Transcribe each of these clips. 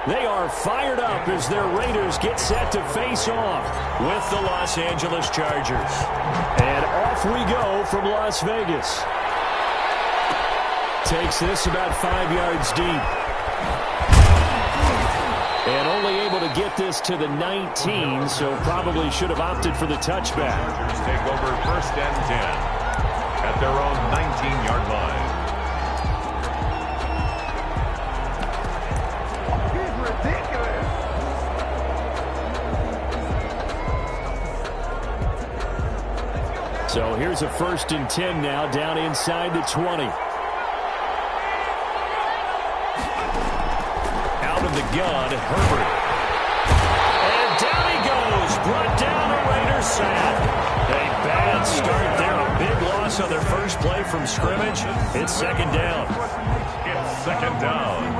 They are fired up as their Raiders get set to face off with the Los Angeles Chargers. And off we go from Las Vegas. Takes this about 5 yards deep. And only able to get this to the 19, so probably should have opted for the touchback. Chargers take over 1st and 10 at their own 19-yard line. So here's a 1st and 10 now, down inside the 20. Out of the gun, Herbert. And down he goes, brought down a Raiders sack. A bad start there, a big loss on their first play from scrimmage. It's 2nd down. It's 2nd down.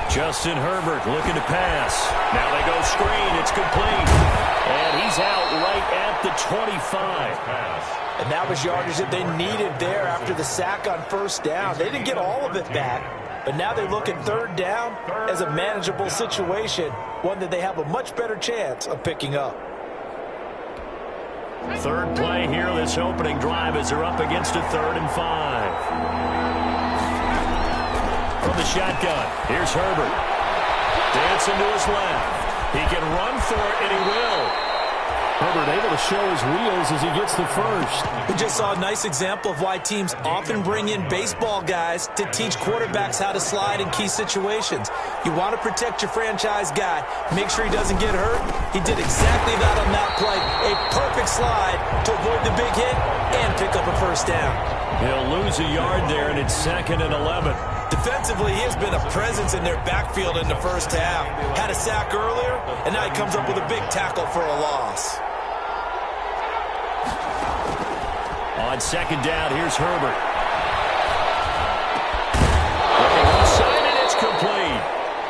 Justin Herbert looking to pass. Now they go screen. It's complete. And he's out right at the 25. And that was yardage that they needed there after the sack on 1st down. They didn't get all of it back, but now they look at 3rd down as a manageable situation, one that they have a much better chance of picking up. 3rd play here, this opening drive, as they're up against a 3rd and 5. From the shotgun, here's Herbert. Dancing to his left. He can run for it, and he will. Herbert able to show his wheels as he gets the first. We just saw a nice example of why teams often bring in baseball guys to teach quarterbacks how to slide in key situations. You want to protect your franchise guy. Make sure he doesn't get hurt. He did exactly that on that play. A perfect slide to avoid the big hit and pick up a 1st down. He'll lose a yard there, and it's 2nd and 11. Defensively, he has been a presence in their backfield in the 1st half. Had a sack earlier, and now he comes up with a big tackle for a loss. On 2nd down, here's Herbert. Looking inside, and it's complete.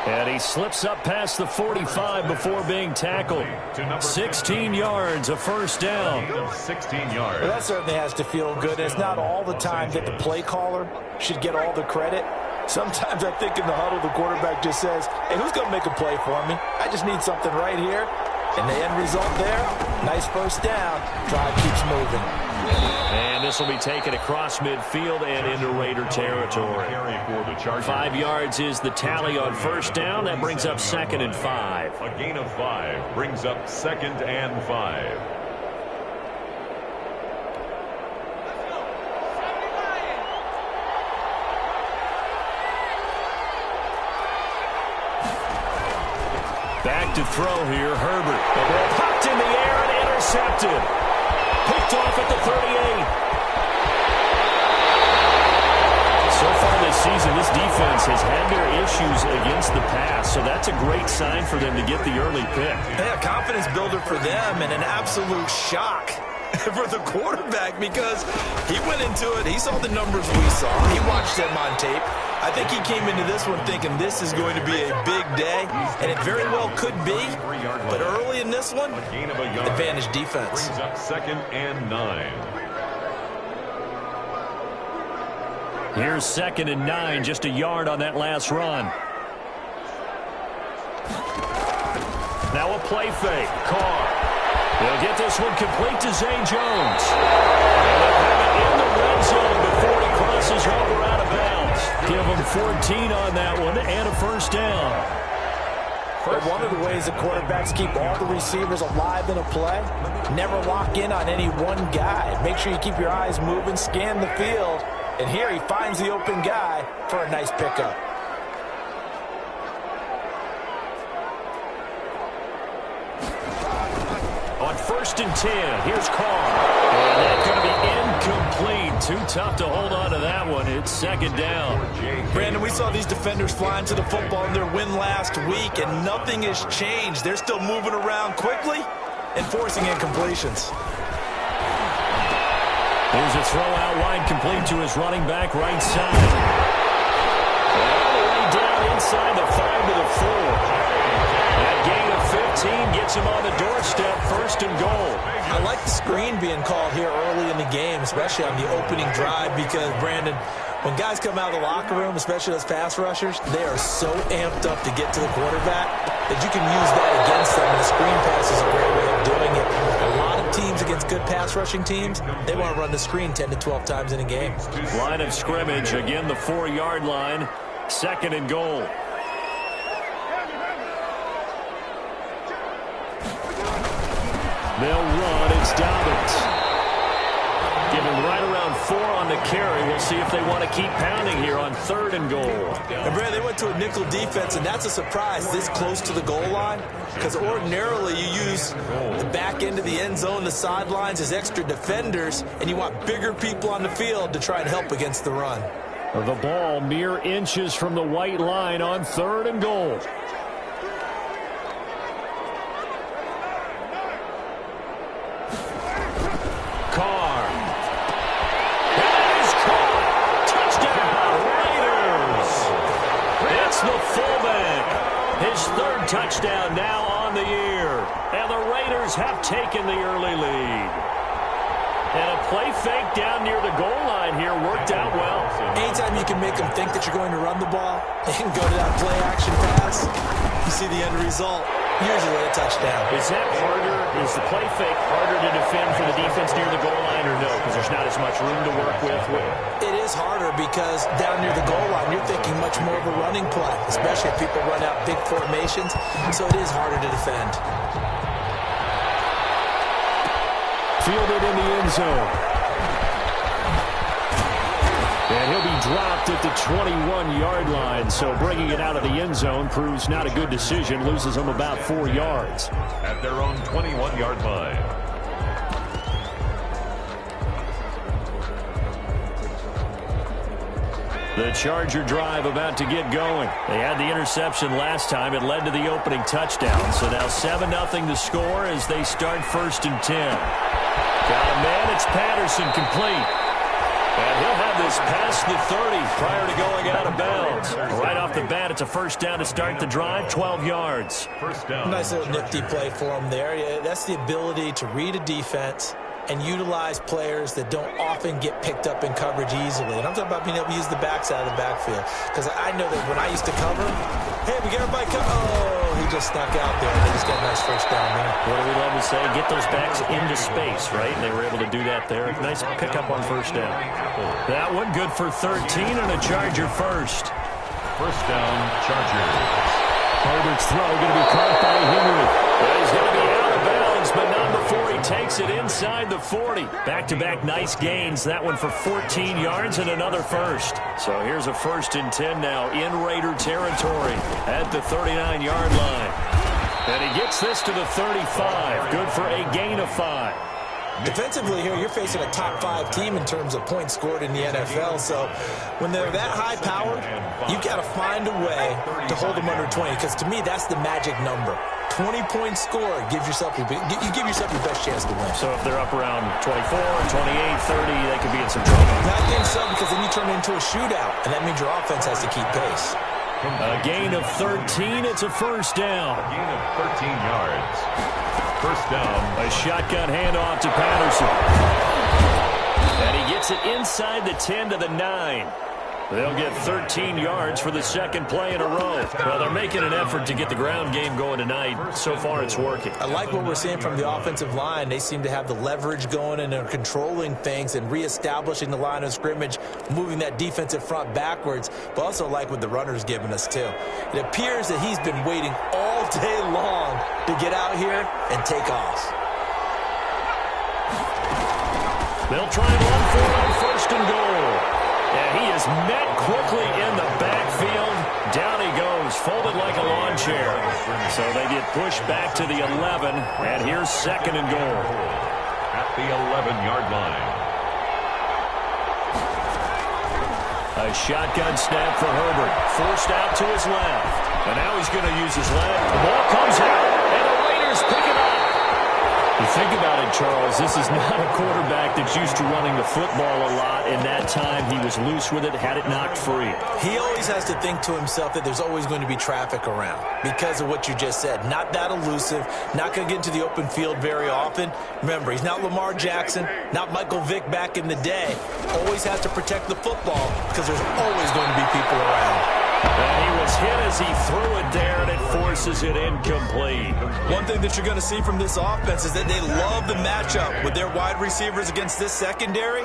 And he slips up past the 45 before being tackled. 16 yards, a 1st down. 16 yards. Well, that certainly has to feel good. It's not all the time that the play caller should get all the credit. Sometimes I think in the huddle, the quarterback just says, hey, who's going to make a play for me? I just need something right here. And the end result there, nice 1st down. Drive keeps moving. And this will be taken across midfield and into Raider territory. 5 yards is the tally on 1st down. That brings up 2nd and 5. A gain of 5 brings up 2nd and 5. Back to throw here, Herbert. The ball popped in the air and intercepted. Picked off at the 38. So far this season, this defense has had their issues against the pass, so that's a great sign for them to get the early pick. Yeah, confidence builder for them and an absolute shock for the quarterback because he went into it. He saw the numbers we saw. He watched them on tape. I think he came into this one thinking this is going to be a big day, and it very well could be. But early in this one, advantage defense. Brings up 2nd and 9. Here's 2nd and 9, just a yard on that last run. Now a play fake. Carr. They'll get this one complete to Zay Jones. And they'll have it in the red zone before he crosses over out of bounds. Give him 14 on that one and a 1st down. But one of the ways the quarterbacks keep all the receivers alive in a play, never lock in on any one guy. Make sure you keep your eyes moving, scan the field. And here he finds the open guy for a nice pickup. On 1st and 10, here's Carr. And that's going to be incomplete. Too tough to hold on to that one. It's 2nd down. Brandon, we saw these defenders flying to the football in their win last week, and nothing has changed. They're still moving around quickly and forcing incompletions. Here's a throw out wide, complete to his running back right side. All the way down inside the 5 to the 4. That gain of team gets him on the doorstep, 1st and goal. I like the screen being called here early in the game, especially on the opening drive, because, Brandon, when guys come out of the locker room, especially those pass rushers, they are so amped up to get to the quarterback that you can use that against them, and the screen pass is a great way of doing it. A lot of teams against good pass rushing teams, they want to run the screen 10 to 12 times in a game. Line of scrimmage, again the 4-yard line, 2nd and goal. They'll run. It's Dobbins. Give him right around 4 on the carry. We'll see if they want to keep pounding here on 3rd and goal. And, Brad, they went to a nickel defense, and that's a surprise this close to the goal line, because ordinarily you use the back end of the end zone, the sidelines as extra defenders, and you want bigger people on the field to try and help against the run. The ball mere inches from the white line on 3rd and goal. His 3rd touchdown now on the year. And the Raiders have taken the early lead. And a play fake down near the goal line here worked out well. Anytime you can make them think that you're going to run the ball, they can go to that play action pass. You see the end result. Usually a touchdown. Is that harder? Is the play fake harder to defend for the defense near the goal line or no? Because there's not as much room to work with. It is harder because down near the goal line, you're thinking much more of a running play, especially if people run out big formations. So it is harder to defend. Fielded in the end zone. And he'll be dropped at the 21-yard line. So bringing it out of the end zone proves not a good decision. Loses them about 4 yards. At their own 21-yard line. The Charger drive about to get going. They had the interception last time. It led to the opening touchdown. So now 7-0 to score as they start 1st and 10. Got a man. It's Patterson, complete. And he'll have this past the 30 prior to going out of bounds. Right off the bat, it's a 1st down to start the drive, 12 yards. 1st down. Nice little nifty play for him there. Yeah, that's the ability to read a defense and utilize players that don't often get picked up in coverage easily. And I'm talking about being able to use the backside of the backfield. Because I know that when I used to cover, hey, we got everybody cover. Oh, he just snuck out there. They just got a nice 1st down there. What do we love to say? Get those backs into space, right? And they were able to do that there. Nice pickup on 1st down. That one good for 13 and a Charger 1st. 1st down, Chargers. Herbert's throw going to be caught by Henry. Well, he's going to be out of bounds, but not before he takes it inside the 40. Back-to-back nice gains. That one for 14 yards and another 1st. So here's a 1st and 10 now in Raider territory at the 39-yard line. And he gets this to the 35. Good for a gain of 5. Defensively here, you're facing a top 5 team in terms of points scored in the NFL. So when they're that high-powered, you got to find a way to hold them under 20. Because to me, that's the magic number. 20-point score gives yourself you give yourself your best chance to win. So if they're up around 24, 28, 30, they could be in some trouble. I think so, because then you turn it into a shootout, and that means your offense has to keep pace. A gain of 13. It's a 1st down. A gain of 13 yards. 1st down. A shotgun handoff to Patterson. And he gets it inside the 10 to the 9. They'll get 13 yards for the 2nd play in a row. Well, they're making an effort to get the ground game going tonight. So far, it's working. I like what we're seeing from the offensive line. They seem to have the leverage going, and they're controlling things and reestablishing the line of scrimmage, moving that defensive front backwards, but also like what the runner's giving us, too. It appears that he's been waiting all day long to get out here and take off. They'll try and run for it on 1st and goal. And he is met quickly in the backfield. Down he goes, folded like a lawn chair. So they get pushed back to the 11, and here's 2nd and goal. At the 11-yard line. A shotgun snap for Herbert. Forced out to his left. And now he's going to use his leg. The ball comes out, and the Raiders pick it up. think about it, Charles, this is not a quarterback that's used to running the football a lot, and that time he was loose with it, had it knocked free. He always has to think to himself that there's always going to be traffic around because of what you just said. Not that elusive, not going to get into the open field very often. Remember, he's not Lamar Jackson, not Michael Vick back in the day. Always has to protect the football because there's always going to be people around. And he was hit as he threw it there, and it forces it incomplete. One thing that you're going to see from this offense is that they love the matchup with their wide receivers against this secondary.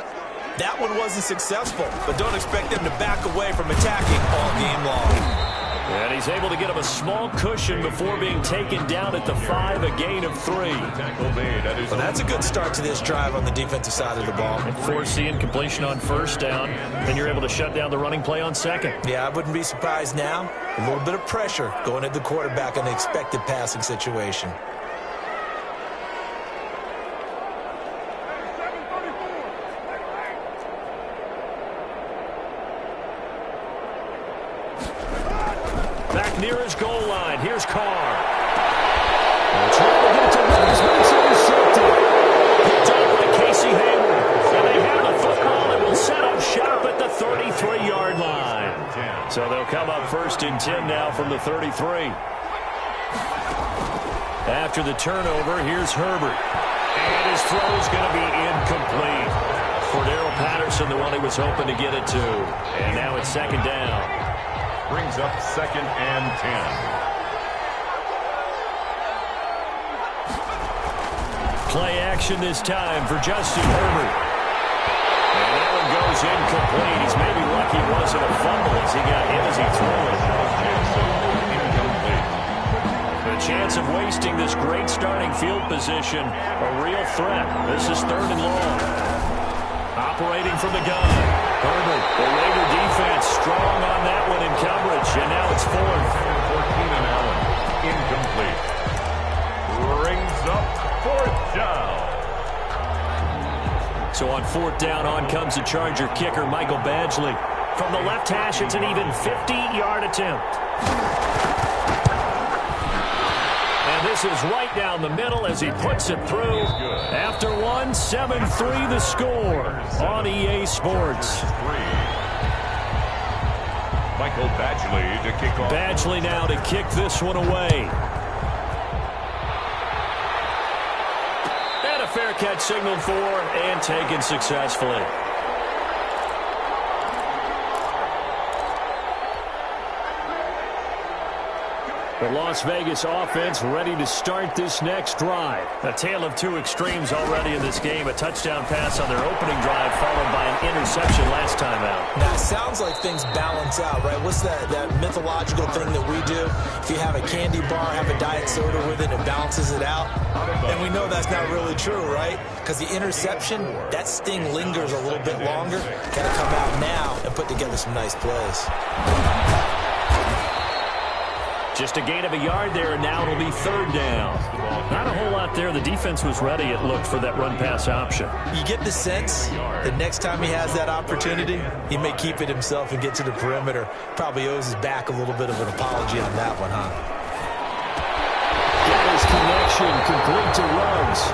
That one wasn't successful, but don't expect them to back away from attacking all game long. And he's able to get him a small cushion before being taken down at the 5, a gain of 3. Well, that's a good start to this drive on the defensive side of the ball. And force the incompletion on first down, then you're able to shut down the running play on second. Yeah, I wouldn't be surprised now. A little bit of pressure going at the quarterback in the expected passing situation. Back near his goal line. Here's Carr. Trying to get to Rogers, but it's intercepted. Picked up by Casey Hayward. And they have the football and will set up shop at the 33-yard line. So they'll come up 1st and 10 now from the 33. After the turnover, here's Herbert. And his throw is going to be incomplete. Cordero Patterson, the one he was hoping to get it to. And now it's 2nd down. Brings up 2nd and 10. Play action this time for Justin Herbert. And that one goes incomplete. He's maybe lucky it wasn't a fumble as he got hit as he threw it. Incomplete. The chance of wasting this great starting field position, a real threat. This is 3rd and long. Operating from the gun. Herbert, the Raider defense, strong on that one in coverage, and now it's 4th. 14 and Allen, incomplete. Brings up 4th down. So on 4th down, on comes the Charger kicker, Michael Badgley. From the left hash, it's an even 50-yard attempt. And this is right down the middle as he puts it through. After one, 7-3 the score on EA Sports. Michael Badgley to kick off. Badgley now to kick this one away. And a fair catch signaled for and taken successfully. The Las Vegas offense ready to start this next drive. A tale of two extremes already in this game. A touchdown pass on their opening drive followed by an interception last time out. Now, it sounds like things balance out, right? What's that mythological thing that we do? If you have a candy bar, have a diet soda with it, it balances it out. And we know that's not really true, right? Because the interception, that sting lingers a little bit longer. Got to come out now and put together some nice plays. Just a gain of a yard there, and now it'll be 3rd down. Not a whole lot there. The defense was ready, it looked, for that run-pass option. You get the sense that next time he has that opportunity, he may keep it himself and get to the perimeter. Probably owes his back a little bit of an apology on that one, huh? Got his connection complete to Ruggs.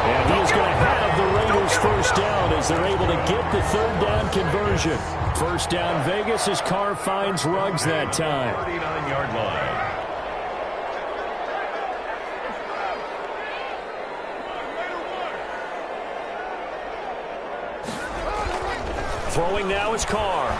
And he is going to have the Raiders 1st down as they're able to get the 3rd down conversion. 1st down Vegas as Carr finds Ruggs that time. 39-yard line. Throwing now is Carr.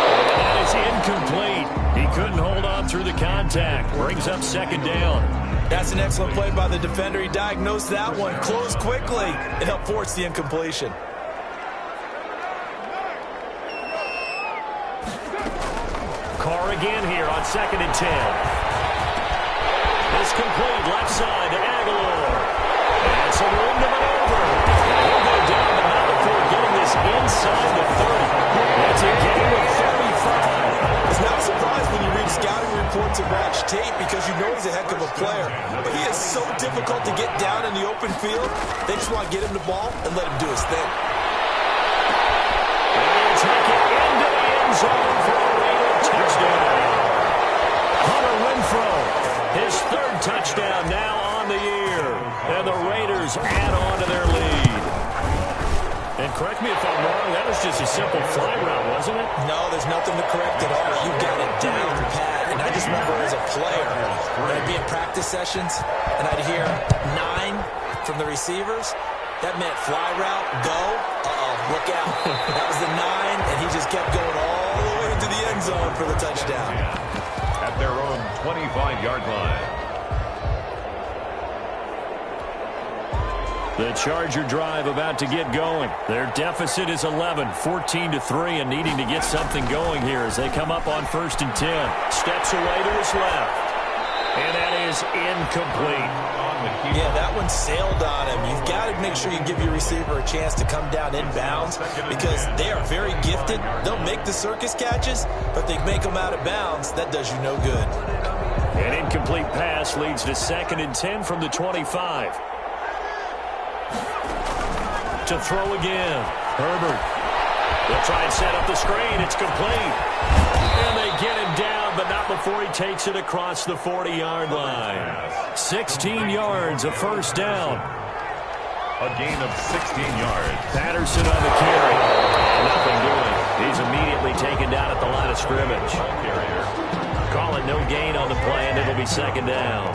And that is incomplete. He couldn't hold on through the contact. Brings up 2nd down. That's an excellent play by the defender. He diagnosed that one, closed quickly, and helped force the incompletion. Carr again here on 2nd and 10. It's complete, left side to Aguilar. And some room to maneuver. And he'll go down the middle before getting this inside the 30. That's a gain of 35. It's not a surprise when you read scouting reports and watch tape because you know he's a heck of a player. But he is so difficult to get down in the open field. They just want to get him the ball and let him do his thing. And he'll take it into the end zone for a Raider touchdown. Hunter Renfrow, his 3rd touchdown now on on the year. And the Raiders add on to their lead. And correct me if I'm wrong, that was just a simple fly route, wasn't it? No, there's nothing to correct at all. You got it down pat. And I just remember as a player, when I'd be in practice sessions, and I'd hear 9 from the receivers. That meant fly route, go, look out. That was the 9, and he just kept going all the way into the end zone for the touchdown. At their own 25-yard line. The Charger drive about to get going. Their deficit is 11, 14-3, and needing to get something going here as they come up on 1st and 10. Steps away to his left. And that is incomplete. Yeah, that one sailed on him. You've got to make sure you give your receiver a chance to come down inbounds because they are very gifted. They'll make the circus catches, but they make them out of bounds. That does you no good. An incomplete pass leads to 2nd and 10 from the 25. To throw again. Herbert. They'll try and set up the screen. It's complete. And they get him down, but not before he takes it across the 40-yard line. 16 yards, a first down. A gain of 16 yards. Patterson on the carry. Nothing doing. He's immediately taken down at the line of scrimmage. Call it no gain on the play, and it'll be 2nd down.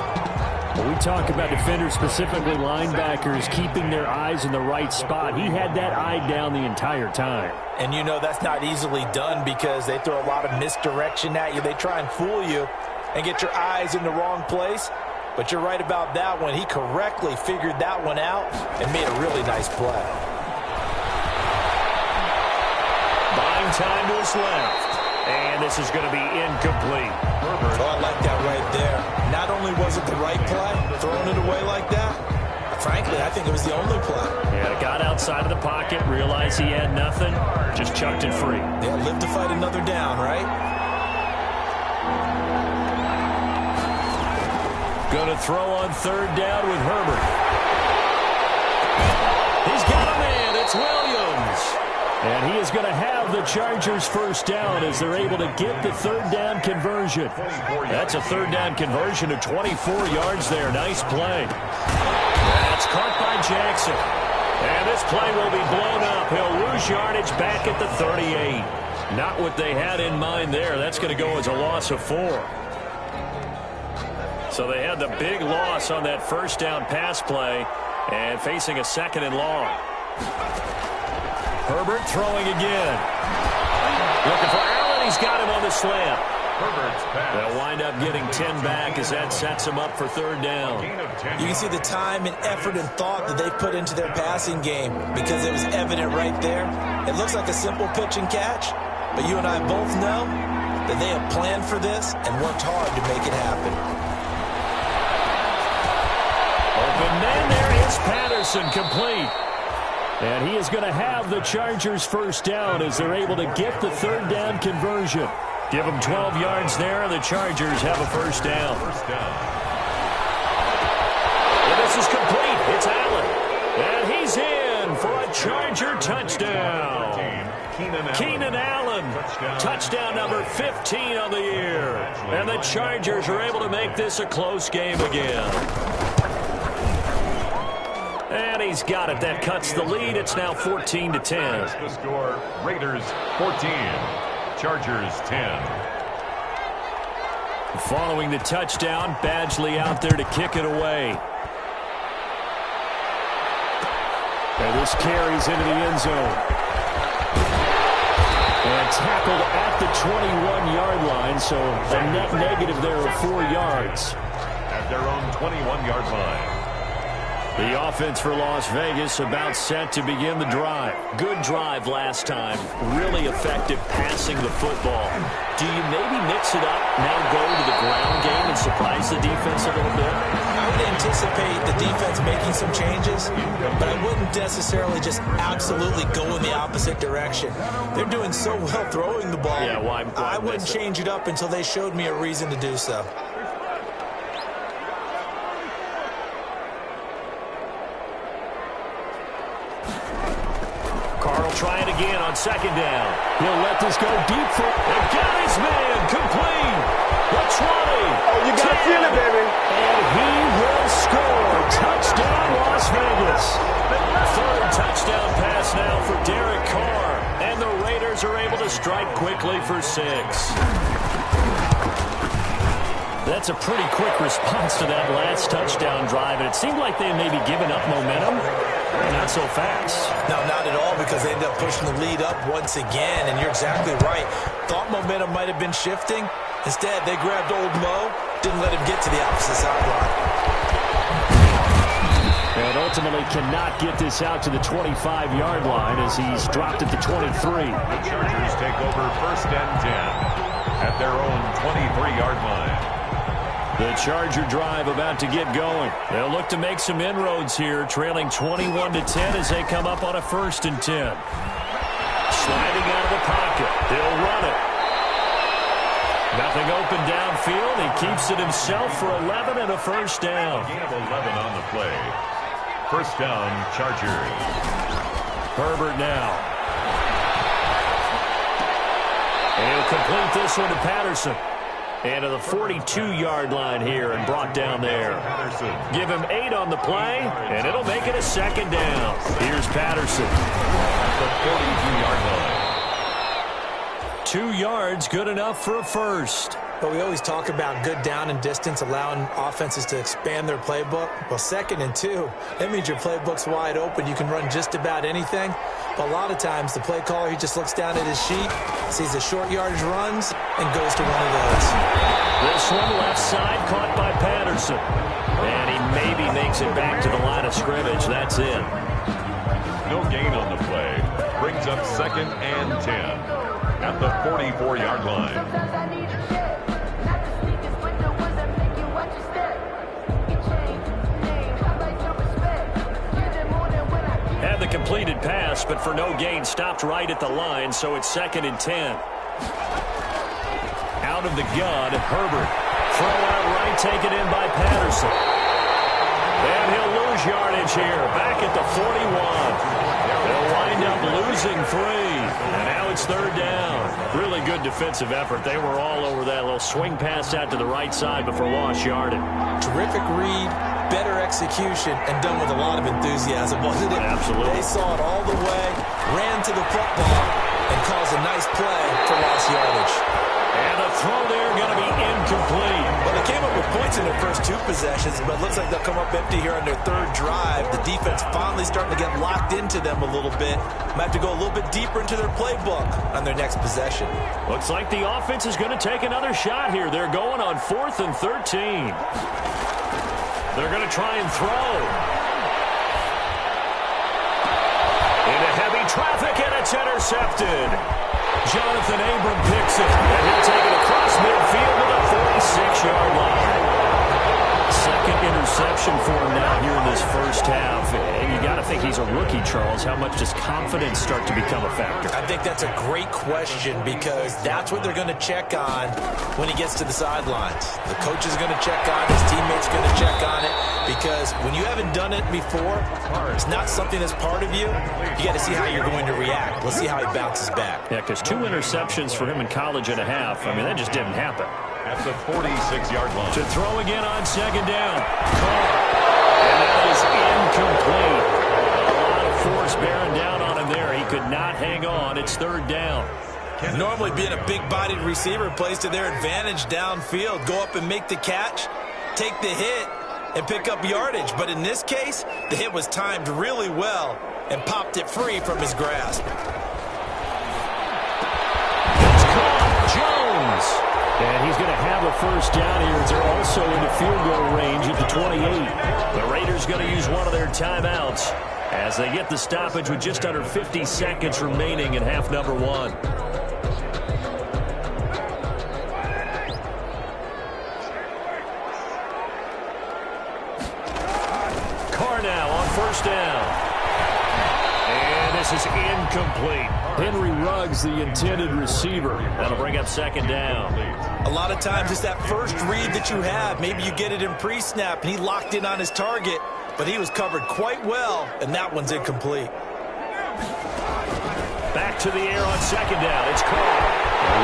When we talk about defenders, specifically linebackers, keeping their eyes in the right spot, he had that eye down the entire time. And you know that's not easily done because they throw a lot of misdirection at you. They try and fool you and get your eyes in the wrong place. But you're right about that one. He correctly figured that one out and made a really nice play. Buying time to his left. And this is going to be incomplete. Oh, I like that right there. Not only was it the right play, throwing it away like that, frankly, I think it was the only play. Yeah, got outside of the pocket, realized he had nothing, just chucked it free. Yeah, live to fight another down, right? Going to throw on 3rd down with Herbert. He's got a man. It's Williams. And he is going to have the Chargers' first down as they're able to get the 3rd down conversion. That's a 3rd down conversion of 24 yards there. Nice play. That's caught by Jackson. And this play will be blown up. He'll lose yardage back at the 38. Not what they had in mind there. That's going to go as a loss of 4. So they had the big loss on that 1st down pass play and facing a 2nd and long. Herbert throwing again. Looking for Allen. He's got him on the slant. They'll wind up getting 10 back as that sets them up for 3rd down. You can see the time and effort and thought that they put into their passing game because it was evident right there. It looks like a simple pitch and catch, but you and I both know that they have planned for this and worked hard to make it happen. Open man, there is Patterson, complete. And he is going to have the Chargers' first down as they're able to get the 3rd down conversion. Give them 12 yards there, and the Chargers have a first down. And this is complete. It's Allen. And he's in for a Charger touchdown. Keenan Allen, touchdown number 15 on the year. And the Chargers are able to make this a close game again. And he's got it. That cuts the lead. It's now 14-10. The score, Raiders 14, Chargers 10. Following the touchdown, Badgley out there to kick it away. And this carries into the end zone. And tackled at the 21-yard line, so a net negative there of 4 yards. At their own 21-yard line. The offense for Las Vegas about set to begin the drive. Good drive last time. Really effective passing the football. Do you maybe mix it up, now go to the ground game and surprise the defense a little bit? I would anticipate the defense making some changes, but I wouldn't necessarily just absolutely go in the opposite direction. They're doing so well throwing the ball. Yeah, why I wouldn't change it up until they showed me a reason to do so. Trying again on 2nd down. He'll let this go deep for... They got his man complete. The 20. Oh, you got to feel it, baby. And he will score. Touchdown, Las Vegas. Third touchdown pass now for Derek Carr. And the Raiders are able to strike quickly for 6. That's a pretty quick response to that last touchdown drive, and it seemed like they may be giving up momentum. Not so fast. No, not at all, because they ended up pushing the lead up once again, and you're exactly right. Thought momentum might have been shifting. Instead, they grabbed Old Mo, didn't let him get to the opposite sideline. And ultimately cannot get this out to the 25-yard line as he's dropped at the 23. The Chargers take over 1st and 10 at their own 23-yard line. The Charger drive about to get going. They'll look to make some inroads here, trailing 21-10 as they come up on a 1st and 10. Sliding out of the pocket. They'll run it. Nothing open downfield. He keeps it himself for 11 and a 1st down. A gain of 11 on the play. 1st down, Chargers. Herbert now. And he'll complete this one to Patterson. And to the 42-yard line here and brought down there. Give him 8 on the play, and it'll make it a 2nd down. Here's Patterson. At the 40 2 yards, good enough for a 1st. But we always talk about good down and distance, allowing offenses to expand their playbook. Well, 2nd and 2, that means your playbook's wide open. You can run just about anything. But a lot of times, the play caller, he just looks down at his sheet, sees the short yardage runs, and goes to one of those. This one left side caught by Patterson. And he maybe makes it back to the line of scrimmage. That's it. No gain on the play. Brings up 2nd and 10 at the 44-yard line. Had the completed pass, but for no gain, stopped right at the line, so it's 2nd and 10. Out of the gun, Herbert. Throw out right, taken in by Patterson. And he'll lose yardage here, back at the 41. They'll wind up losing 3, and now it's 3rd down. Really good defensive effort. They were all over that little swing pass out to the right side before lost yardage. Terrific read, better execution, and done with a lot of enthusiasm, wasn't it? Absolutely. They saw it all the way, ran to the football, and caused a nice play for lost yardage. And the throw there going to be incomplete. Well, they came up with points in their first 2 possessions, but it looks like they'll come up empty here on their 3rd drive. The defense finally starting to get locked into them a little bit. Might have to go a little bit deeper into their playbook on their next possession. Looks like the offense is going to take another shot here. They're going on 4th and 13. They're going to try and throw. Into heavy traffic, and it's intercepted. Jonathan Abram picks it, and he'll take it across midfield to the 46-yard line. 2nd interception for him now here in this 1st half. And you got to think he's a rookie, Charles. How much does confidence start to become a factor? I think that's a great question, because that's what they're going to check on when he gets to the sidelines. The coach is going to check on it, his teammates are going to check on it, because when you haven't done it before, it's not something that's part of you. You got to see how you're going to react. Let's see how he bounces back. Yeah, because 2 interceptions for him in college and a half. I mean, that just didn't happen. At the 46-yard line. To throw again on 2nd down. Carr. And that is incomplete. A lot of force bearing down on him there. He could not hang on. It's 3rd down. Normally being a big-bodied receiver plays to their advantage downfield. Go up and make the catch, take the hit, and pick up yardage. But in this case, the hit was timed really well and popped it free from his grasp. It's caught. Jones. And he's going to have a 1st down here as they're also into field goal range at the 28. The Raiders going to use one of their timeouts as they get the stoppage with just under 50 seconds remaining in half number 1. Carr now on 1st down. And this is incomplete. Henry Ruggs, the intended receiver. That'll bring up 2nd down. A lot of times it's that first read that you have. Maybe you get it in pre-snap, and he locked in on his target, but he was covered quite well, and that one's incomplete. Back to the air on 2nd down. It's Carr.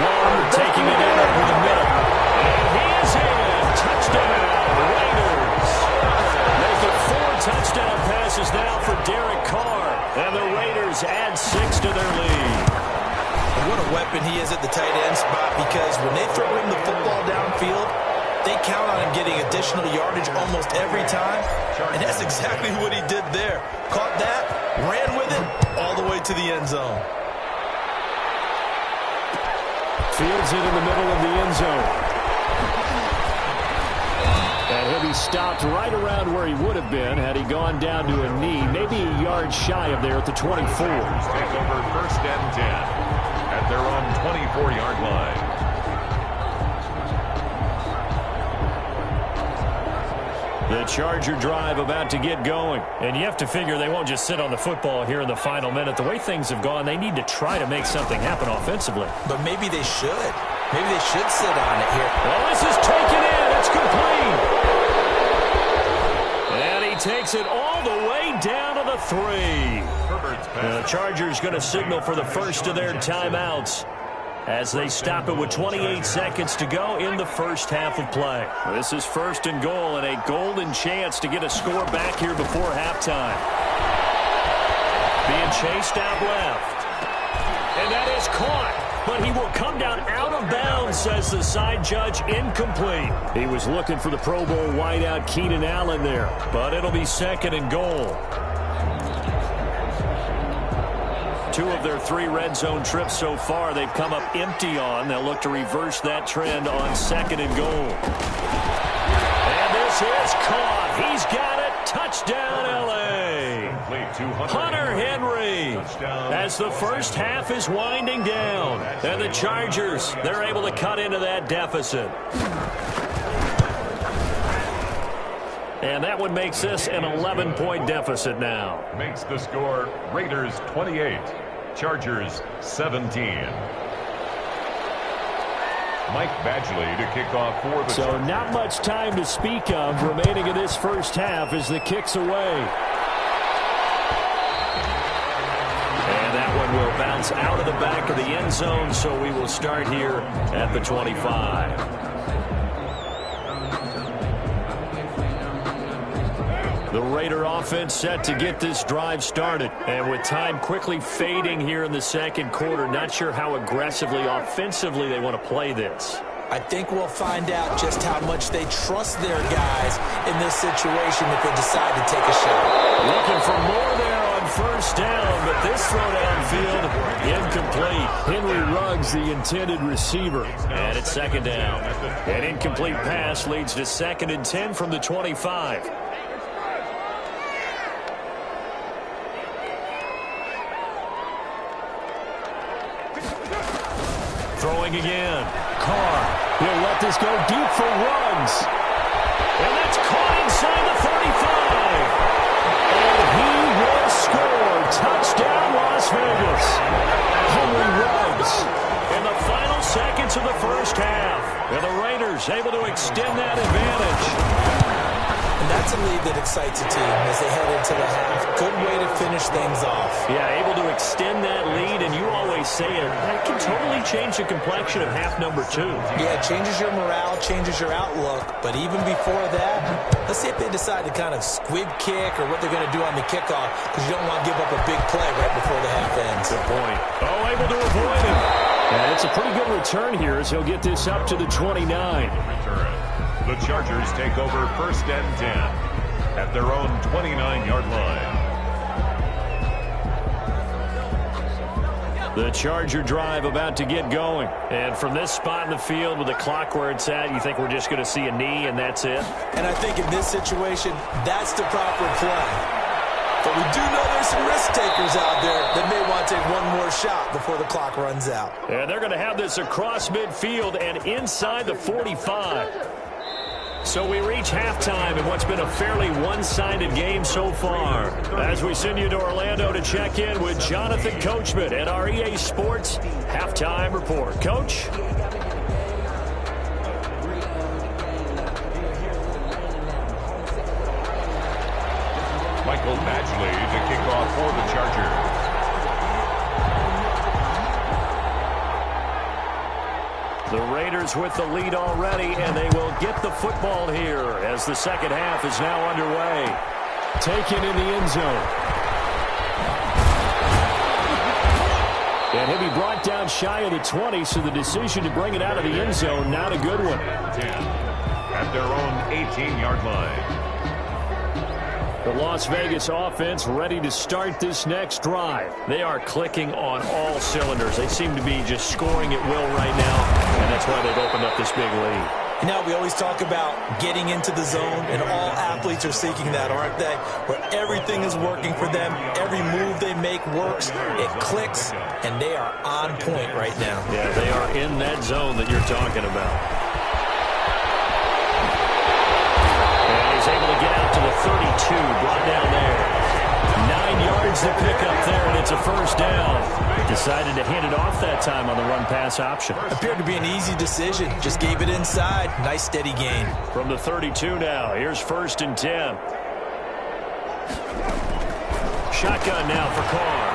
Waller taking it in over the middle. And he is in. Touchdown, Raiders. Making 4 touchdown passes now for Derek Carr. And the Raiders add 6 to their lead. What a weapon he is at the tight end spot, because when they throw him the football downfield, they count on him getting additional yardage almost every time. And that's exactly what he did there. Caught that, ran with it, all the way to the end zone. Fields it in the middle of the end zone. And he'll be stopped right around where he would have been had he gone down to a knee, maybe a yard shy of there at the 24. Take over 1st and 10 at their own 24-yard line. The Charger drive about to get going. And you have to figure they won't just sit on the football here in the final minute. The way things have gone, they need to try to make something happen offensively. But maybe they should. Maybe they should sit on it here. Well, this is taken in. It's complete. And he takes it all the way down to the 3. And the Chargers going to signal for the first of their timeouts as they stop it with 28 seconds to go in the first half of play. This is 1st and goal and a golden chance to get a score back here before halftime. Being chased out left. And that is caught. But he will come down out of bounds, says the side judge. Incomplete. He was looking for the Pro Bowl wideout Keenan Allen there. But it'll be 2nd and goal. 2 of their 3 red zone trips so far they've come up empty on. They'll look to reverse that trend on 2nd and goal. And this is caught. He's got it. Touchdown, L.A. Hunter Henry, as the first half is winding down. And the Chargers, they're able to cut into that deficit. And that one makes this an 11-point deficit now. Makes the score Raiders 28, Chargers 17. Mike Badgley to kick off for the So Chargers. not much time to speak of remaining in this first half as the kick's away. And that one will bounce out of the back of the end zone, so we will start here at the 25. The Raider offense set to get this drive started. And with time quickly fading here in the second quarter, not sure how aggressively, offensively they want to play this. I think we'll find out just how much they trust their guys in this situation if they decide to take a shot. Looking for more there on 1st down, but this throw downfield incomplete. Henry Ruggs, the intended receiver. And it's 2nd down. An incomplete pass leads to 2nd and 10 from the 25. Throwing again. Carr. He'll let this go deep for Ruggs. And that's caught inside the 35. And he will score. Touchdown, Las Vegas. Henry Ruggs. In the final seconds of the first half. And the Raiders able to extend that advantage. And that's a lead that excites a team as they head into the half. Good way to finish things off. Yeah, able to extend that lead, and you always say it, that can totally change the complexion of half number 2. Yeah, it changes your morale, changes your outlook. But even before that, let's see if they decide to kind of squib kick or what they're going to do on the kickoff, because you don't want to give up a big play right before the half ends. Good point. Oh, able to avoid him. And it's a pretty good return here as he'll get this up to the 29. The Chargers take over 1st and 10 at their own 29-yard line. The Charger drive about to get going. And from this spot in the field with the clock where it's at, you think we're just going to see a knee and that's it? And I think in this situation, that's the proper play. But we do know there's some risk takers out there that may want to take one more shot before the clock runs out. And they're going to have this across midfield and inside the 45. So we reach halftime in what's been a fairly one-sided game so far. As we send you to Orlando to check in with Jonathan Coachman at our EA Sports Halftime Report. Coach? Michael Badgley to kick off for the Chargers. The Raiders with the lead already, and they will get the football here as the second half is now underway. Taken in the end zone. And he'll be brought down shy of the 20, so the decision to bring it out of the end zone, not a good one. 10 at their own 18-yard line. The Las Vegas offense ready to start this next drive. They are clicking on all cylinders. They seem to be just scoring at will right now, and that's why they've opened up this big lead. You know, we always talk about getting into the zone, and all athletes are seeking that, aren't they? Where everything is working for them, every move they make works, it clicks, and they are on point right now. Yeah, they are in that zone that you're talking about. And he's able to get out to the 32, brought down there. 9 yards to pick up there, and it's a first down. Decided to hand it off that time on the run-pass option. Appeared to be an easy decision. Just gave it inside. Nice, steady gain. From the 32 now, here's 1st and 10. Shotgun now for Carr.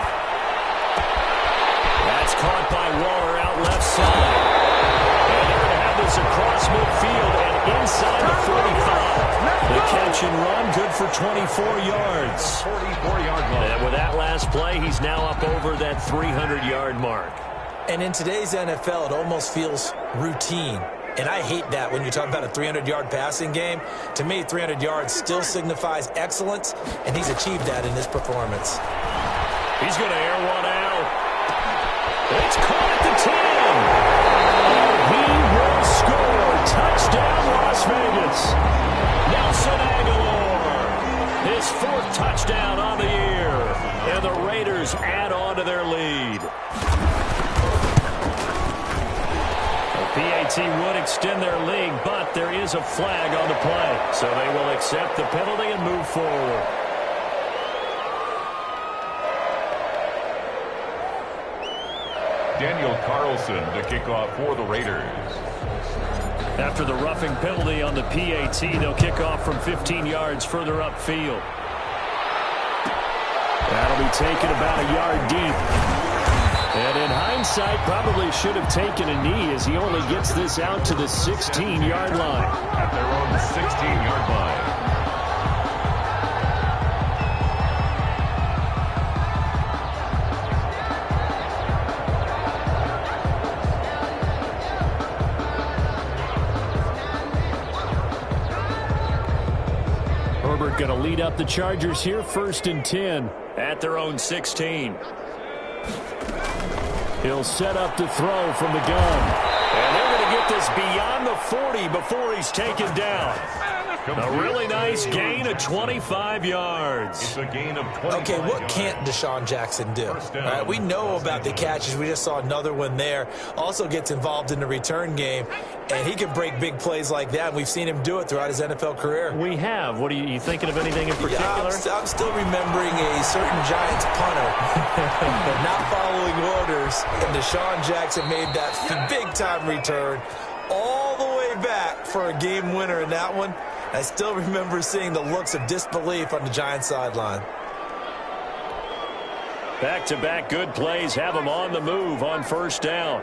That's caught by Waller out left side. And they're going to have this across midfield and inside the 45. The catch and run, good for 24 yards. 44-yard line. And with that last play, he's now up over that 300-yard mark. And in today's NFL, it almost feels routine. And I hate that when you talk about a 300-yard passing game. To me, 300 yards still signifies excellence, and he's achieved that in this performance. He's going to air one out. It's caught at the 10. He will score. Touchdown, Las Vegas. Nelson Aguilar, his 4th touchdown on the year. And the Raiders add on to their lead. The PAT would extend their lead, but there is a flag on the play. So they will accept the penalty and move forward. Daniel Carlson to kick off for the Raiders. After the roughing penalty on the PAT, they'll kick off from 15 yards further upfield. That'll be taken about a yard deep. And in hindsight, probably should have taken a knee as he only gets this out to the 16-yard line. At their own 16-yard line. Herbert going to lead up the Chargers here, 1st and 10. At their own 16. He'll set up to throw from the gun. And they're going to get this beyond the 40 before he's taken down. A really nice gain of 25 yards. It's a gain of 25 Okay, what can't Deshaun Jackson do? Right, we know about the catches. We just saw another one there. Also gets involved in the return game, and he can break big plays like that, and we've seen him do it throughout his NFL career. We have. What are you thinking of anything in particular? Yeah, I'm still remembering a certain Giants punter not following orders, and Deshaun Jackson made that big-time return all the way back for a game winner in that one. I still remember seeing the looks of disbelief on the Giants sideline. Back-to-back good plays have him on the move on 1st down.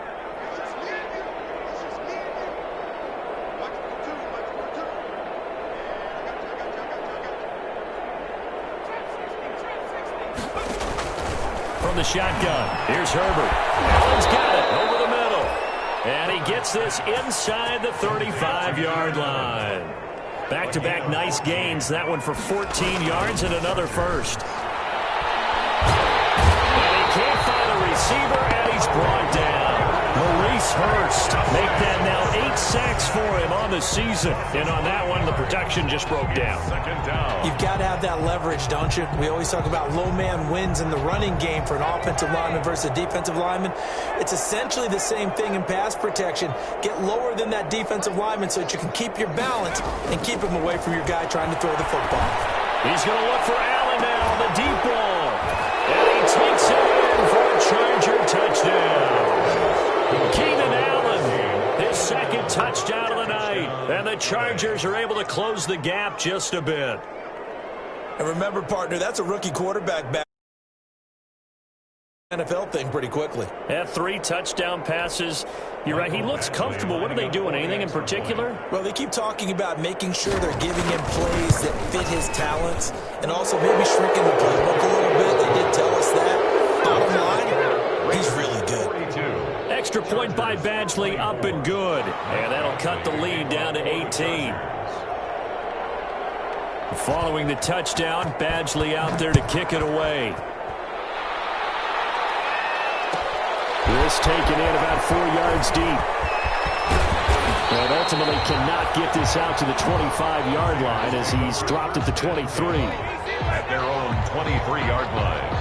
From the shotgun, here's Herbert. Allen's got it over the middle. And he gets this inside the 35-yard line. Back-to-back nice gains. That one for 14 yards and another first. And he can't find a receiver, and he's brought down. Maurice Hurst make that now 8 sacks for him on the season. And on that one, the protection just broke down. 2nd down. You've got to have that leverage, don't you? We always talk about low man wins in the running game for an offensive lineman versus a defensive lineman. It's essentially the same thing in pass protection. Get lower than that defensive lineman so that you can keep your balance and keep him away from your guy trying to throw the football. He's going to look for Allen now on the deep ball. And he takes it in for a Charger touchdown. Keenan Allen, his 2nd touchdown of the night. And the Chargers are able to close the gap just a bit. And remember, partner, that's a rookie quarterback back. NFL thing pretty quickly. Had 3 touchdown passes. You're right, he looks comfortable. What are they doing? Anything in particular? Well, they keep talking about making sure they're giving him plays that fit his talents and also maybe shrinking the playbook a little bit. They did tell us that. Bottom line, he's really good. Extra point by Badgley, up and good. And that'll cut the lead down to 18. Following the touchdown, Badgley out there to kick it away. This taken in about 4 yards deep. But ultimately cannot get this out to the 25-yard line as he's dropped at the 23. At their own 23-yard line.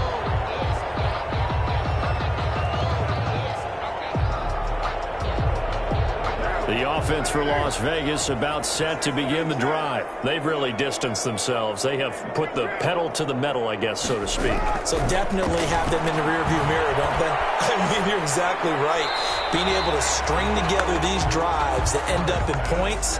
The offense for Las Vegas about set to begin the drive. They've really distanced themselves. They have put the pedal to the metal, I guess, so to speak. So definitely have them in the rearview mirror, don't they? I mean, you're exactly right. Being able to string together these drives that end up in points,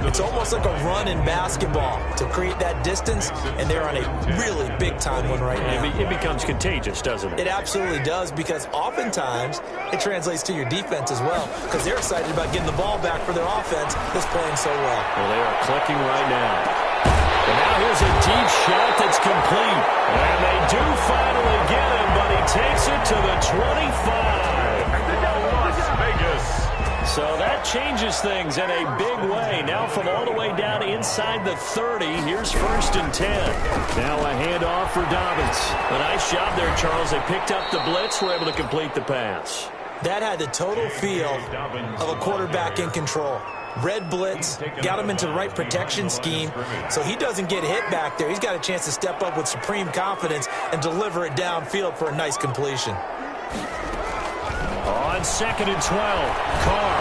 it's almost like a run in basketball to create that distance, and they're on a really big-time one right now. It becomes contagious, doesn't it? It absolutely does, because oftentimes it translates to your defense as well, because they're excited about getting the ball back for their offense that's playing so well. Well, they are clicking right now. And now here's a deep shot that's complete. And they do finally get him, but he takes it to the 25. Las Vegas. So that changes things in a big way. Now from all the way down inside the 30, here's 1st and 10. Now a handoff for Dobbins. A nice job there, Charles. They picked up the blitz, were able to complete the pass. That had the total feel of a quarterback in control. Red blitz, got him into the right protection scheme, so he doesn't get hit back there. He's got a chance to step up with supreme confidence and deliver it downfield for a nice completion. On 2nd and 12, Carr.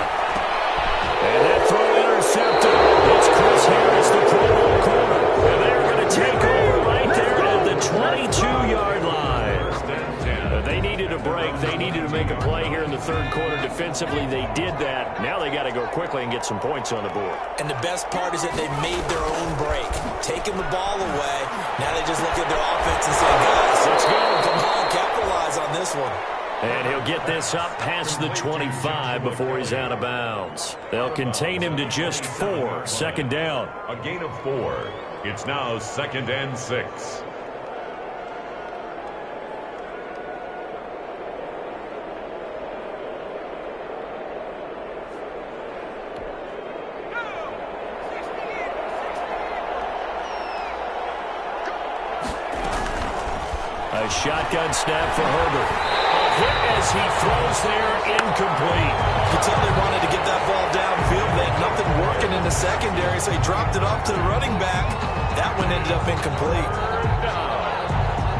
And that throw intercepted. It's Chris Harris, the Pro Bowl corner. And they're going to take over right there at the 22-yard line. They needed a break. They needed to make a play here in the 3rd quarter defensively. They did that. Now they got to go quickly and get some points on the board. And the best part is that they made their own break, taking the ball away. Now they just look at their offense and say, guys, let's go. Come on, capitalize on this one. And he'll get this up past the 25 before he's out of bounds. They'll contain him to just 4. 2nd down. A gain of 4. It's now 2nd and 6. A shotgun snap for Herbert. A hit as he throws there, incomplete. You can tell they wanted to get that ball downfield. They had nothing working in the secondary, so he dropped it off to the running back. That one ended up incomplete.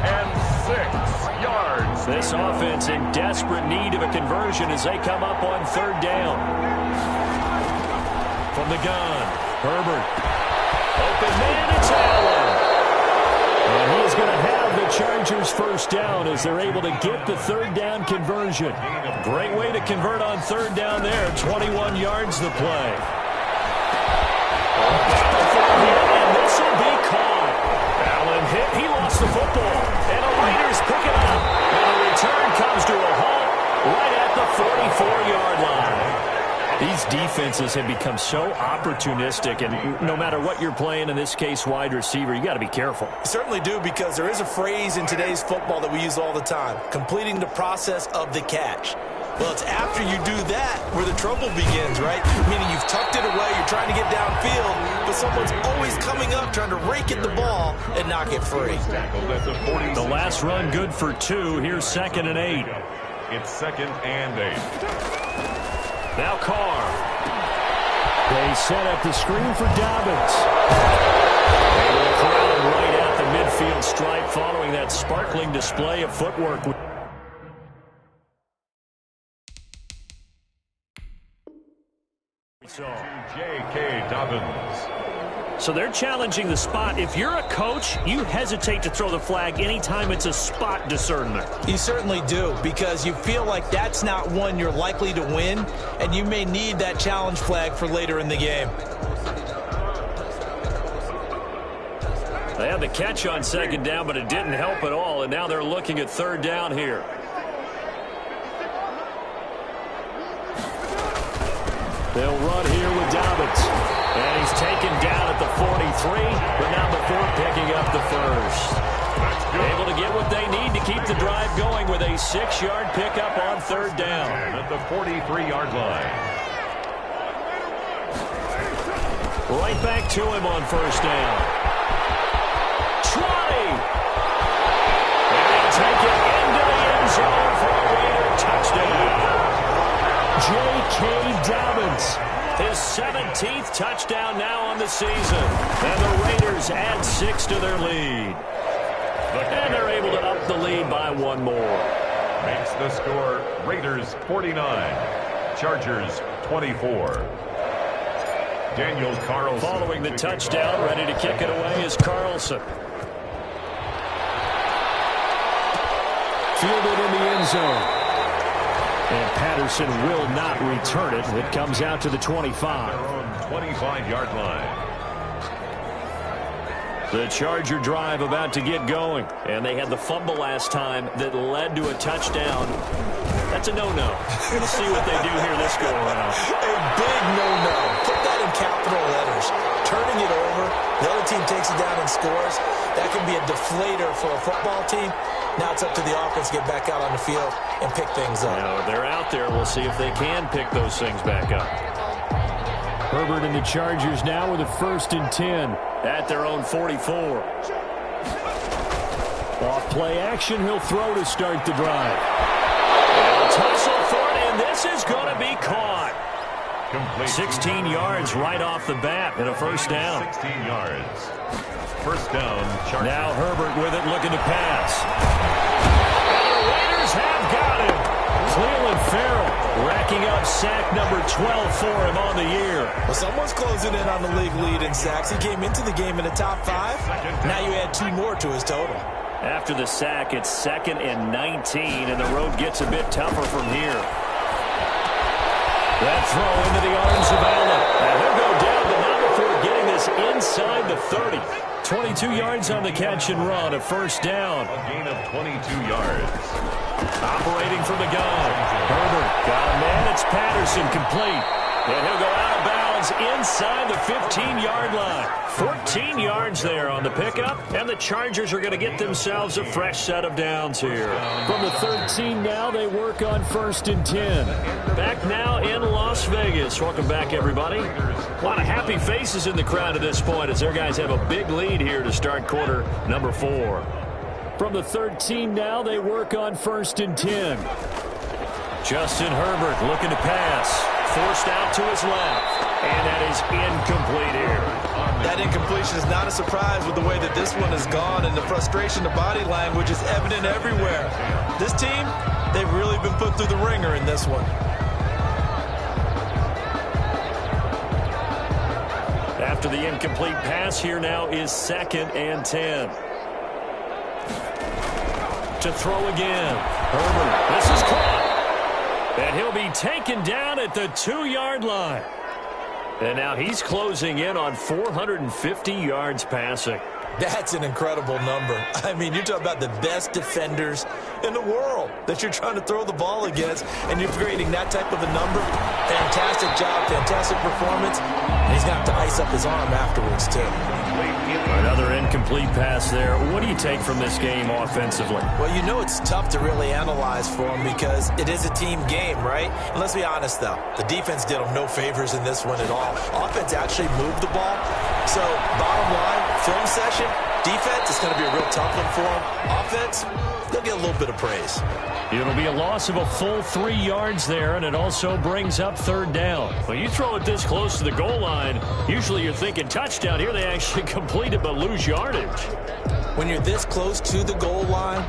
And 6 yards. This offense in desperate need of a conversion as they come up on 3rd down. From the gun, Herbert. Open man, it's Allen. And he is going to have the Chargers 1st down as they're able to get the 3rd down conversion. Great way to convert on 3rd down there. 21 yards the play. And this will be caught. Allen hit. He lost the football. And the Raiders pick it up. And the return comes to a halt right at the 44-yard line. These defenses have become so opportunistic, and no matter what you're playing, in this case wide receiver, you got to be careful. You certainly do, because there is a phrase in today's football that we use all the time, completing the process of the catch. Well, it's after you do that where the trouble begins, right? Meaning you've tucked it away, you're trying to get downfield, but someone's always coming up trying to rake at the ball and knock it free. The last run good for 2. Here's 2nd and 8. It's 2nd and 8. Now Carr. They set up the screen for Dobbins. And the crowd right at the midfield stripe following that sparkling display of footwork. J.K. Dobbins. So they're challenging the spot. If you're a coach, you hesitate to throw the flag anytime it's a spot discernment. You certainly do, because you feel like that's not one you're likely to win, and you may need that challenge flag for later in the game. They had the catch on 2nd down, but it didn't help at all, and now they're looking at 3rd down here. They'll run here with Dobbins. And he's taken down at the 43, but not before picking up the first. Able to get what they need to keep the drive going with a 6-yard pickup on third down. At the 43-yard line. Right back to him on first down. 20. And they'll take it into the end zone for a Raider touchdown. J.K. Dobbins, his 17th touchdown now on the season. And the Raiders add 6 to their lead. And they're able to up the lead by one more. Makes the score Raiders 49, Chargers 24. Daniel Carlson. Following the touchdown, ready to kick it away is Carlson. Fielded in the end zone. And Patterson will not return it. It comes out to the 25. Their own 25-yard line. The Charger drive about to get going. And they had the fumble last time that led to a touchdown. That's a no-no. We'll see what they do here this go-around. A big no-no. Put that in capital letters. Turning it over. The other team takes it down and scores. That can be a deflator for a football team. Now it's up to the offense to get back out on the field and pick things up. Now, they're out there. We'll see if they can pick those things back up. Herbert and the Chargers now with a 1st and 10 at their own 44. Off play action, he'll throw to start the drive. And a tussle for it, and this is going to be caught. Complete. 16 yards right off the bat and a first down. 16 yards. First down, Chargers. Now Herbert with it, looking to pass. And the Raiders have got him. Cleveland Farrell racking up sack number 12 for him on the year. Well, someone's closing in on the league lead in sacks. He came into the game in the top 5. Now you add 2 more to his total. After the sack, it's 2nd and 19, and the road gets a bit tougher from here. That throw into the arms of Allen. And he'll go down, but not before getting this inside the 30. 22 yards on the catch and run, a first down. A gain of 22 yards. Operating from the gun. Herbert got a man. It's Patterson complete. And he'll go out of bounds inside the 15-yard line. 14 yards there on the pickup. And the Chargers are going to get themselves a fresh set of downs here. From the 13 now, they work on 1st and 10. Back now in Las Vegas. Welcome back, everybody. A lot of happy faces in the crowd at this point as their guys have a big lead here to start quarter number 4. From the 13 now, they work on 1st and 10. Justin Herbert looking to pass. Forced out to his left. And that is incomplete here. That incompletion is not a surprise with the way that this one has gone, and the frustration, the body language is evident everywhere. This team, they've really been put through the ringer in this one. After the incomplete pass, here now is 2nd and 10. To throw again. Herbert, this is caught. And he'll be taken down at the 2-yard line. And now he's closing in on 450 yards passing. That's an incredible number. I mean, you're talking about the best defenders in the world that you're trying to throw the ball against, and you're creating that type of a number. Fantastic job, fantastic performance. And he's going to have to ice up his arm afterwards, too. Another incomplete pass there. What do you take from this game offensively? Well, you know it's tough to really analyze for him because it is a team game, right? And let's be honest, though. The defense did him no favors in this one at all. Offense actually moved the ball. So, bottom line, film session, defense is going to be a real tough one for him. Offense, they'll get a little bit of praise. It'll be a loss of a full 3 yards there, and it also brings up 3rd down. When you throw it this close to the goal line, usually you're thinking touchdown. Here they actually complete it but lose yardage. When you're this close to the goal line,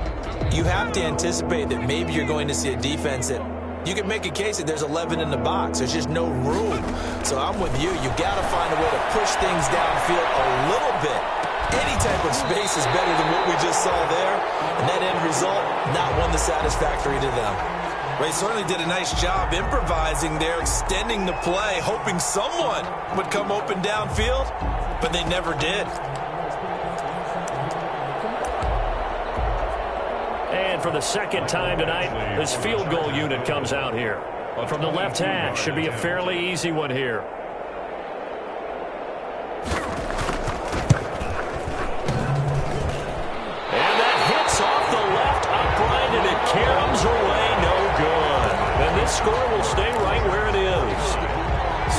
you have to anticipate that maybe you're going to see a defense that you can make a case that there's 11 in the box. There's just no room. So I'm with you. You got to find a way to push things downfield a little bit. Any type of space is better than what we just saw there. And that end result, not one that's satisfactory to them. They certainly did a nice job improvising there, extending the play, hoping someone would come open downfield, but they never did. And for the 2nd time tonight, this field goal unit comes out here. From the left hash, should be a fairly easy one here. And that hits off the left upright, and it caroms away, no good. And this score will stay right where it is.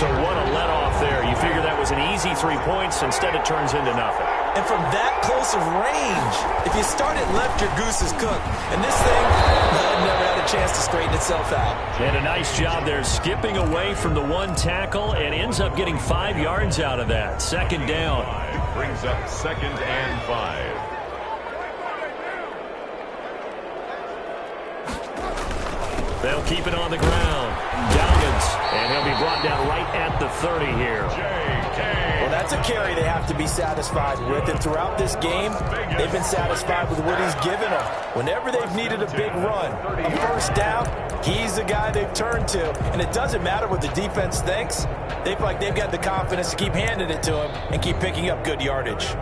So what a let-off there. You figure that was an easy 3 points. Instead, it turns into nothing. And from that close of range, if you start it left, your goose is cooked. And this thing, never had a chance to straighten itself out. And a nice job there skipping away from the one tackle and ends up getting 5 yards out of that. Second down. Brings up 2nd and 5. They'll keep it on the ground. Dalvins, and he'll be brought down right at the 30 here. Well, that's a carry they have to be satisfied with. And throughout this game, they've been satisfied with what he's given them. Whenever they've needed a big run, a first down, he's the guy they've turned to. And it doesn't matter what the defense thinks. They feel like they've got the confidence to keep handing it to him and keep picking up good yardage.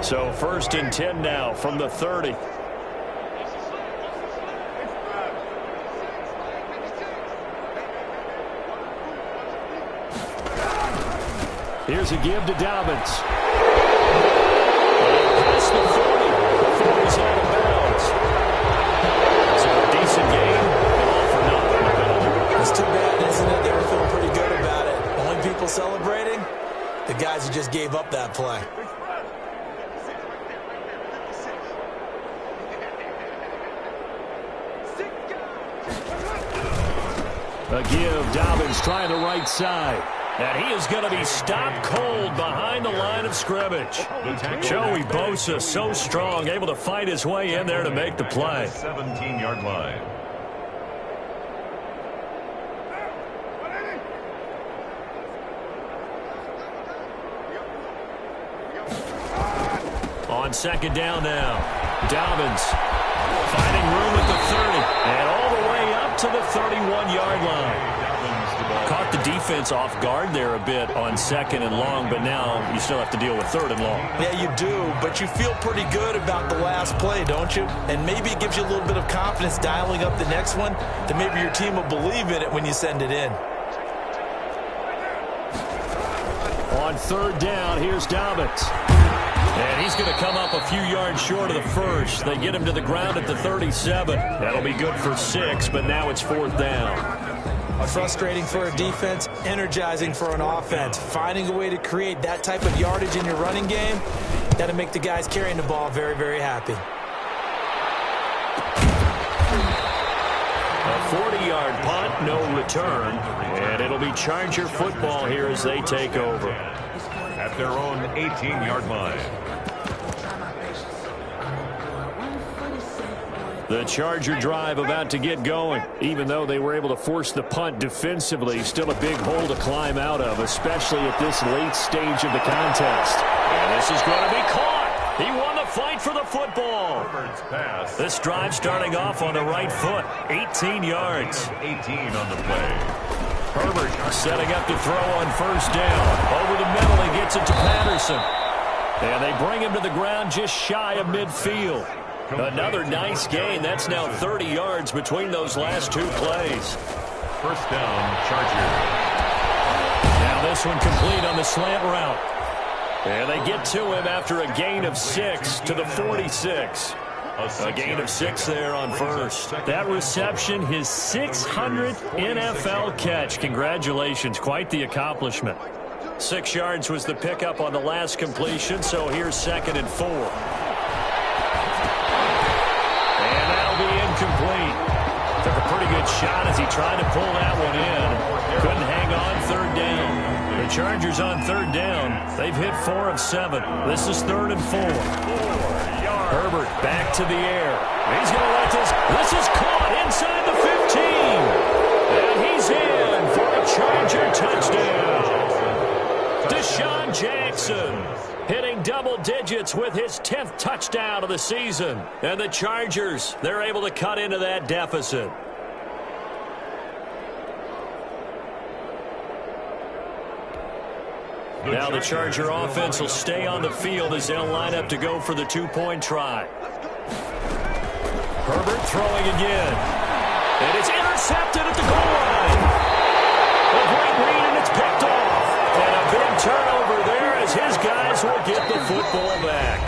So 1st and 10 now from the 30. Here's a give to Dalvins. Past the 40 before he's out of bounds. So a decent game, but all for nothing. It's too bad, isn't it? They were feeling pretty good about it. Only people celebrating, the guys who just gave up that play. A give, Dalvins trying the right side. And he is going to be stopped cold behind the line of scrimmage. Joey Bosa, so strong, able to fight his way in there to make the play. 17-yard line. On 2nd down now, Dalvins finding room at the 30 and all the way up to the 31-yard line. Caught the defense off guard there a bit on 2nd and long, but now you still have to deal with 3rd and long. Yeah, you do, but you feel pretty good about the last play, don't you? And maybe it gives you a little bit of confidence dialing up the next one that maybe your team will believe in it when you send it in. On 3rd down, here's Dalvins. And he's going to come up a few yards short of the first. They get him to the ground at the 37. That'll be good for 6, but now it's 4th down. Frustrating for a defense, energizing for an offense. Finding a way to create that type of yardage in your running game, that'll make the guys carrying the ball very, very happy. A 40-yard punt, no return, and it'll be Charger football here as they take over. At their own 18-yard line. The Charger drive about to get going. Even though they were able to force the punt defensively, still a big hole to climb out of, especially at this late stage of the contest. And this is going to be caught. He won the fight for the football. This drive starting off on the right foot, 18 yards. 18 on the play. Herbert setting up to throw on 1st down. Over the middle, he gets it to Patterson. And they bring him to the ground just shy of midfield. Another nice gain. That's now 30 yards between those last 2 plays. 1st down, Chargers. Now this one complete on the slant route. And they get to him after a gain of 6 to the 46. A gain of 6 there on 1st. That reception, his 600th NFL catch. Congratulations. Quite the accomplishment. 6 yards was the pickup on the last completion, so here's 2nd and 4. And that'll be incomplete. Took a pretty good shot as he tried to pull that one in. Couldn't hang on 3rd down. The Chargers on 3rd down. They've hit 4 of 7. This is 3rd and 4. Herbert back to the air. He's going to let this. This is caught inside the 15. And he's in for a Charger touchdown. Deshaun Jackson hitting double digits with his 10th touchdown of the season. And the Chargers, they're able to cut into that deficit. Now the Charger offense will stay on the field as they'll line up to go for the 2-point try. Herbert throwing again. And it's intercepted at the goal line. A great read, and it's picked off. And a big turnover there as his guys will get the football back.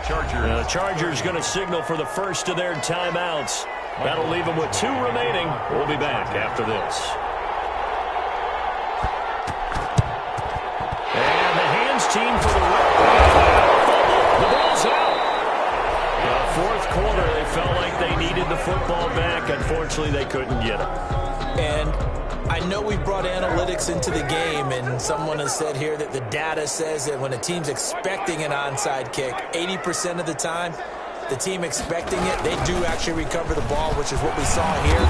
The Chargers going to signal for the first of their timeouts. That'll leave them with 2 remaining. We'll be back after this. And the hands team for the the ball's out. The fourth quarter, they felt like they needed the football back. Unfortunately, they couldn't get it. And I know we brought analytics into the game, and someone has said here that the data says that when a team's expecting an onside kick, 80% of the time, the team expecting it, they do actually recover the ball, which is what we saw here.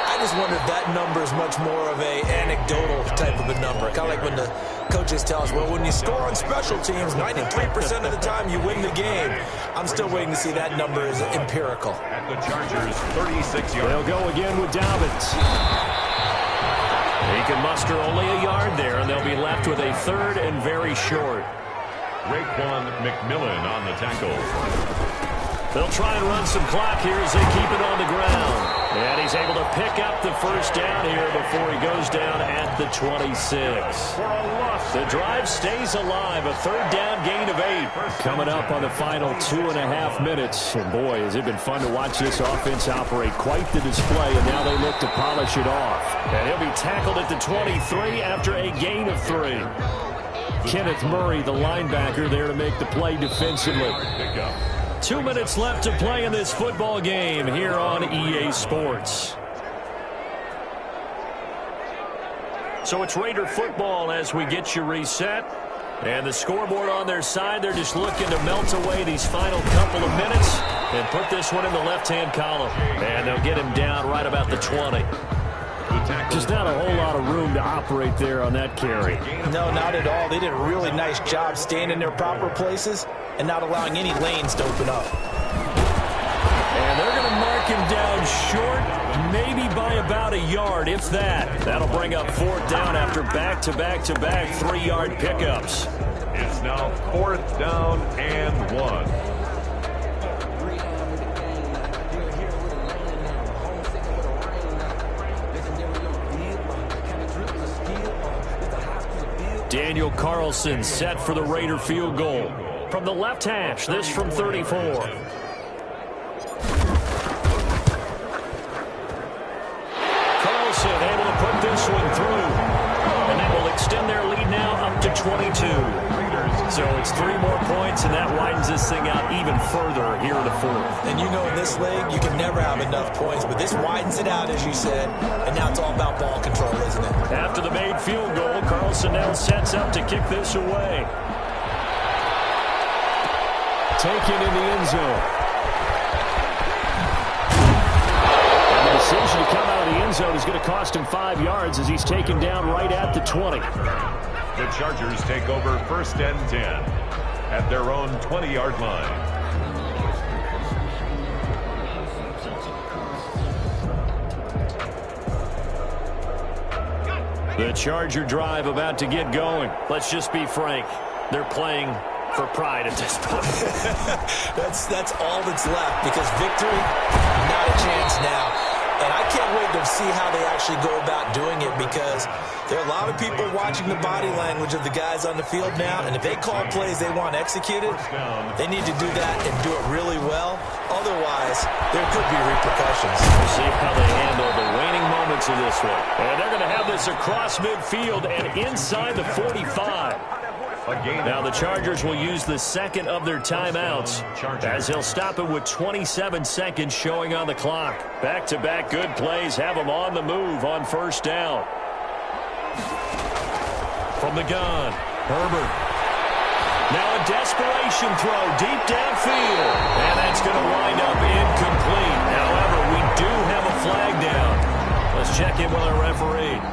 I just wonder if that number is much more of an anecdotal type of a number. Kind of like when the coaches tell us, well, when you score on special teams, 93% of the time you win the game. I'm still waiting to see that number is empirical. At the Chargers, 36 yards. They'll go again with Dobbins. He can muster only a yard there, and they'll be left with a 3rd and very short. Raekwon McMillan on the tackle. They'll try and run some clock here as they keep it on the ground. And he's able to pick up the first down here before he goes down at the 26. The drive stays alive. A 3rd down gain of 8. Coming up on the final 2.5 minutes. And boy, has it been fun to watch this offense operate. Quite the display, and now they look to polish it off. And he'll be tackled at the 23 after a gain of 3. Kenneth Murray, the linebacker, there to make the play defensively. 2 minutes left to play in this football game here on EA Sports. So it's Raider football as we get you reset. And the scoreboard on their side, they're just looking to melt away these final couple of minutes and put this one in the left-hand column. And they'll get him down right about the 20. Just not a whole lot of room to operate there on that carry. No, not at all. They did a really nice job staying in their proper places and not allowing any lanes to open up. And they're going to mark him down short, maybe by about a yard, if that. That'll bring up 4th down after back-to-back-to-back 3-yard pickups. It's now 4th down and 1. Daniel Carlson set for the Raider field goal. From the left hash, this from 34. Carlson able to put this one through. And that will extend their lead now up to 22. So it's 3 more points, and that widens this thing out even further here in the 4th. And you know in this league, you can never have enough points, but this widens it out, as you said, and now it's all about ball control, isn't it? After the made field goal, Carlson now sets up to kick this away. Taken in the end zone. And the decision to come out of the end zone is going to cost him 5 yards as he's taken down right at the 20. The Chargers take over 1st and 10 at their own 20-yard line. The Charger drive about to get going. Let's just be frank. They're playing for pride at this point. That's all that's left, because victory, not a chance now. And I can't wait to see how they actually go about doing it, because there are a lot of people watching the body language of the guys on the field now, and if they call plays they want executed, they need to do that and do it really well. Otherwise, there could be repercussions. We'll see how they handle the waning moments of this one. And they're going to have this across midfield and inside the 45. Now the Chargers will use the 2nd of their timeouts as he'll stop it with 27 seconds showing on the clock. Back-to-back good plays have them on the move on 1st down. From the gun, Herbert. Now a desperation throw deep downfield. And that's going to wind up incomplete. However, we do have a flag down. Let's check in with our referee.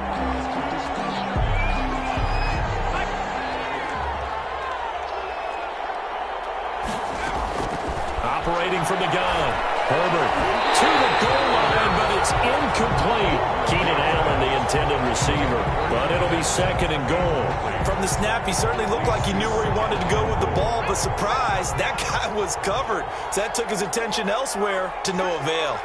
Operating from the gun. Herbert to the goal line, but It's incomplete. Keenan Allen, the intended receiver. But it'll be 2nd and goal. From the snap, he certainly looked like he knew where he wanted to go with the ball, but surprise, that guy was covered. So that took his attention elsewhere to no avail.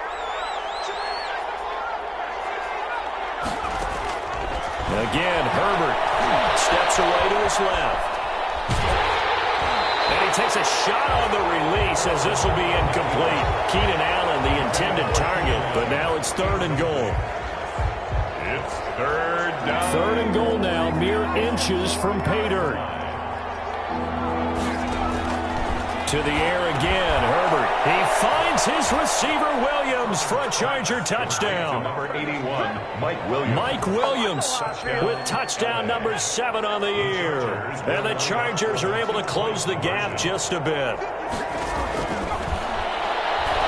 Again, Herbert steps away to his left. And he takes a shot on the release as this will be incomplete. Keenan Allen, the intended target, but now it's 3rd and goal. It's 3rd down. 3rd and goal now, mere inches from pay dirt. To the air again, Herbert. He finds his receiver, Williams, for a Charger touchdown. Number 81, Mike Williams. Mike Williams with touchdown number 7 on the year. And the Chargers are able to close the gap just a bit.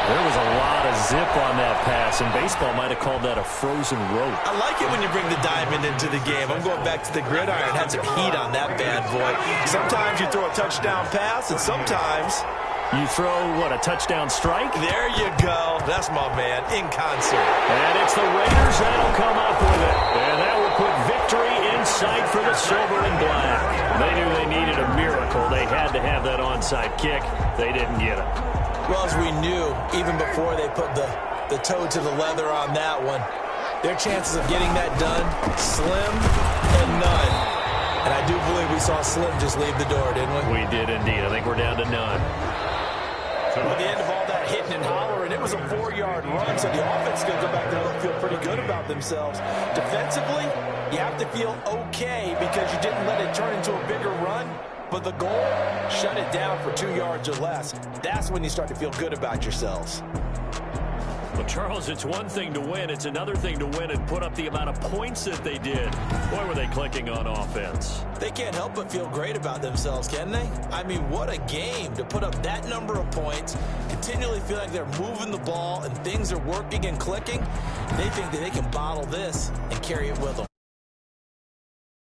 There was a lot of zip on that pass, and baseball might have called that a frozen rope. I like it when you bring the diamond into the game. I'm going back to the gridiron. Had some heat on that bad boy. Sometimes you throw a touchdown pass, and sometimes you throw, what, a touchdown strike? There you go. That's my man, in concert. And it's the Raiders that'll come up with it. And that will put victory in sight for the silver and black. They knew they needed a miracle. They had to have that onside kick. They didn't get it. Well, as we knew, even before they put the toe to the leather on that one, their chances of getting that done, slim and none. And I do believe we saw Slim just leave the door, didn't we? We did indeed. I think we're down to none. At the end of all that hitting and hollering, it was a 4-yard run, so the offense is going to go back there and feel pretty good about themselves. Defensively, you have to feel okay because you didn't let it turn into a bigger run. But the goal, shut it down for 2 yards or less. That's when you start to feel good about yourselves. Well, Charles, it's one thing to win. It's another thing to win and put up the amount of points that they did. Boy, were they clicking on offense. They can't help but feel great about themselves, can they? I mean, what a game to put up that number of points, continually feel like they're moving the ball and things are working and clicking. They think that they can bottle this and carry it with them.